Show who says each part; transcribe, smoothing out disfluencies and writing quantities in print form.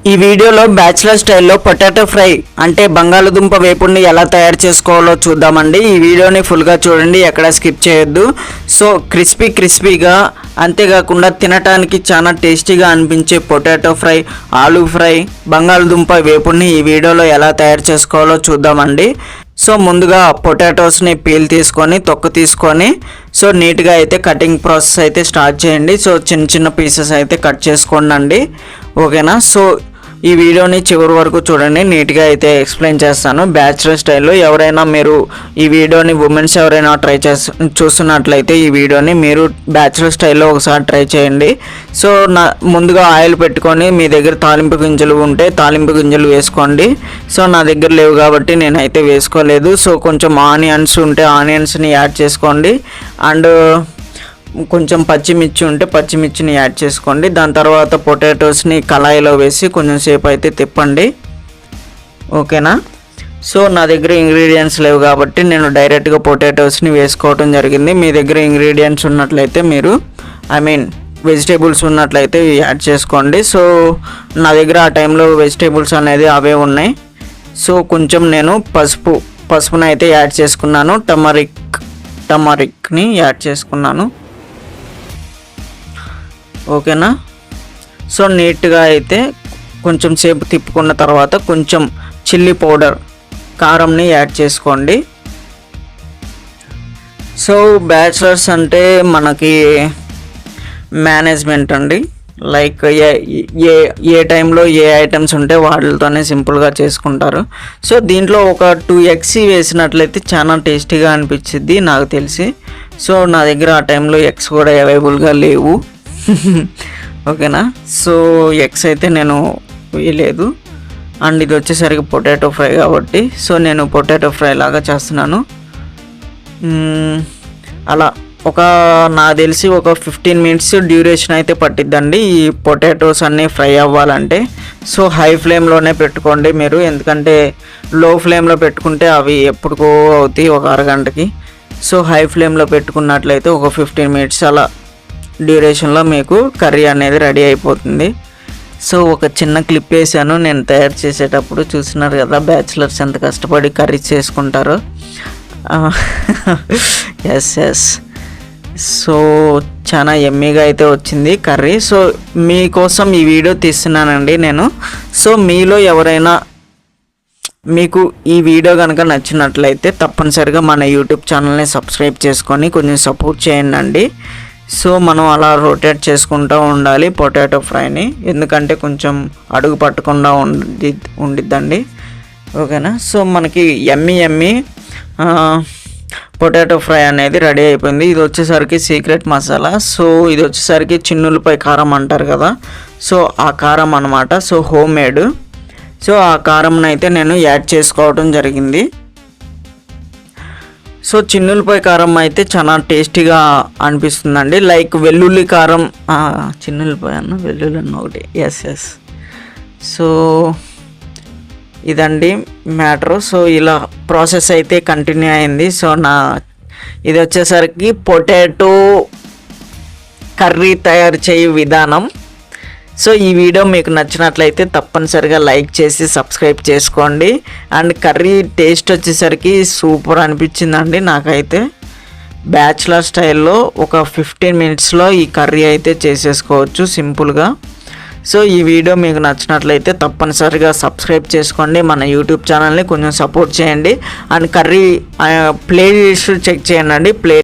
Speaker 1: ఈ వీడియోలో బ్యాచిలర్ స్టైల్లో పొటాటో ఫ్రై అంటే బంగాళదుంప వేపుడిని ఎలా తయారు చేసుకోవాలో చూద్దామండి. ఈ వీడియోని ఫుల్గా చూడండి, ఎక్కడ స్కిప్ చేయొద్దు. సో క్రిస్పీగా అంతేకాకుండా తినటానికి చాలా టేస్టీగా అనిపించే పొటాటో ఫ్రై, ఆలూ ఫ్రై, బంగాళదుంప వేపుడిని ఈ వీడియోలో ఎలా తయారు చేసుకోవాలో చూద్దామండి. సో ముందుగా పొటాటోస్ని పీల్ తీసుకొని తొక్క తీసుకొని సో నీట్గా అయితే కటింగ్ ప్రాసెస్ అయితే స్టార్ట్ చేయండి. సో చిన్న పీసెస్ అయితే కట్ చేసుకోండి, ఓకేనా. సో ఈ వీడియోని చివరి వరకు చూడండి, నీట్గా అయితే ఎక్స్ప్లెయిన్ చేస్తాను బ్యాచిలర్ స్టైల్లో. ఎవరైనా మీరు ఈ వీడియోని ఉమెన్స్ ఎవరైనా చూస్తున్నట్లయితే ఈ వీడియోని మీరు బ్యాచిలర్ స్టైల్లో ఒకసారి ట్రై చేయండి. సో ముందుగా ఆయిల్ పెట్టుకొని మీ దగ్గర తాలింపు గింజలు ఉంటే తాలింపు గింజలు వేసుకోండి. సో నా దగ్గర లేవు కాబట్టి నేనైతే వేసుకోలేదు. సో కొంచెం ఆనియన్స్ ఉంటే ఆనియన్స్ని యాడ్ చేసుకోండి, అండ్ కొంచెం పచ్చిమిర్చి ఉంటే పచ్చిమిర్చిని యాడ్ చేసుకోండి. దాని తర్వాత పొటాటోస్ని కళాయిలో వేసి కొంచెం సేపు అయితే తిప్పండి, ఓకేనా. సో నా దగ్గర ఇంగ్రీడియంట్స్ లేవు కాబట్టి నేను డైరెక్ట్గా పొటాటోస్ని వేసుకోవడం జరిగింది. మీ దగ్గర ఇంగ్రీడియంట్స్ ఉన్నట్లయితే మీరు వెజిటేబుల్స్ ఉన్నట్లయితే యాడ్ చేసుకోండి. సో నా దగ్గర ఆ టైంలో వెజిటేబుల్స్ అనేది అవే ఉన్నాయి. సో కొంచెం నేను పసుపుని అయితే యాడ్ చేసుకున్నాను, టమరిక్ని యాడ్ చేసుకున్నాను, ఓకేనా. సో నీట్గా అయితే కొంచెం సేపు తిప్పుకున్న తర్వాత కొంచెం చిల్లీ పౌడర్, కారంని యాడ్ చేసుకోండి. సో బ్యాచిలర్స్ అంటే మనకి మేనేజ్మెంట్ అండి, లైక్ ఏ టైంలో ఏ ఐటమ్స్ ఉంటే వాటితోనే సింపుల్గా చేసుకుంటారు. సో దీంట్లో ఒక 2 eggs వేసినట్లయితే చాలా టేస్టీగా అనిపించింది నాకు తెలిసి. సో నా దగ్గర ఆ టైంలో ఎగ్స్ కూడా అవైలబుల్గా లేవు, ఓకేనా. సో ఎగ్స్ అయితే నేను వేయలేదు. అండ్ ఇది వచ్చేసరికి పొటాటో ఫ్రై కాబట్టి సో నేను పొటాటో ఫ్రై లాగా చేస్తున్నాను. అలా నాకు తెలిసి ఒక 15 minutes డ్యూరేషన్ అయితే పట్టిద్దండి ఈ పొటాటోస్ అన్నీ ఫ్రై అవ్వాలంటే. సో హై ఫ్లేమ్లోనే పెట్టుకోండి మీరు, ఎందుకంటే లో ఫ్లేమ్లో పెట్టుకుంటే అవి ఎప్పుడుకో అవుతాయి ఒక అరగంటకి. సో హై ఫ్లేమ్లో పెట్టుకున్నట్లయితే ఒక 15 minutes అలా డ్యూరేషన్లో మీకు కర్రీ అనేది రెడీ అయిపోతుంది. సో ఒక చిన్న క్లిప్ వేసాను నేను తయారు చేసేటప్పుడు, చూస్తున్నారు కదా బ్యాచిలర్స్ ఎంత కష్టపడి కర్రీ చేసుకుంటారో. ఎస్ సో చాలా ఎమ్మీగా అయితే వచ్చింది కర్రీ. సో మీకోసం ఈ వీడియో తీస్తున్నానండి నేను. సో మీలో ఎవరైనా మీకు ఈ వీడియో కనుక నచ్చినట్లయితే తప్పనిసరిగా మన యూట్యూబ్ ఛానల్ని సబ్స్క్రైబ్ చేసుకొని కొంచెం సపోర్ట్ చేయండి. సో మనం అలా రొటేట్ చేసుకుంటూ ఉండాలి పొటాటో ఫ్రైని, ఎందుకంటే కొంచెం అడుగు పట్టకుండా ఉండిద్దండి, ఓకేనా. సో మనకి ఎమ్మి పొటాటో ఫ్రై అనేది రెడీ అయిపోయింది. ఇది వచ్చేసరికి సీక్రెట్ మసాలా. సో ఇది వచ్చేసరికి చిన్నులపై కారం అంటారు కదా, సో ఆ కారం అన్నమాట. So home made. సో ఆ కారంని అయితే నేను యాడ్ చేసుకోవడం జరిగింది. సో చిన్నులపై కారం అయితే చాలా టేస్టీగా అనిపిస్తుందండి, లైక్ వెల్లుల్లి కారం, చిన్నులపై అన్న వెల్లుల్లి అన్న ఒకటి, ఎస్. సో ఇదండి మ్యాటరు. సో ఇలా ప్రాసెస్ అయితే కంటిన్యూ అయింది. సో ఇది వచ్చేసరికి పొటాటో కర్రీ తయారు చేయే విధానం. సో ఈ వీడియో మీకు నచ్చినట్లయితే తప్పనిసరిగా లైక్ చేసి సబ్స్క్రైబ్ చేసుకోండి. అండ్ కర్రీ టేస్ట్ వచ్చేసరికి సూపర్ అనిపించిందండి నాకైతే. బ్యాచిలర్ స్టైల్లో ఒక 15 minutesలో ఈ కర్రీ అయితే చేసేసుకోవచ్చు సింపుల్గా. సో ఈ వీడియో మీకు నచ్చినట్లయితే తప్పనిసరిగా సబ్స్క్రైబ్ చేసుకోండి, మన యూట్యూబ్ ఛానల్ని కొంచెం సపోర్ట్ చేయండి. And curry playlist check చేయండి.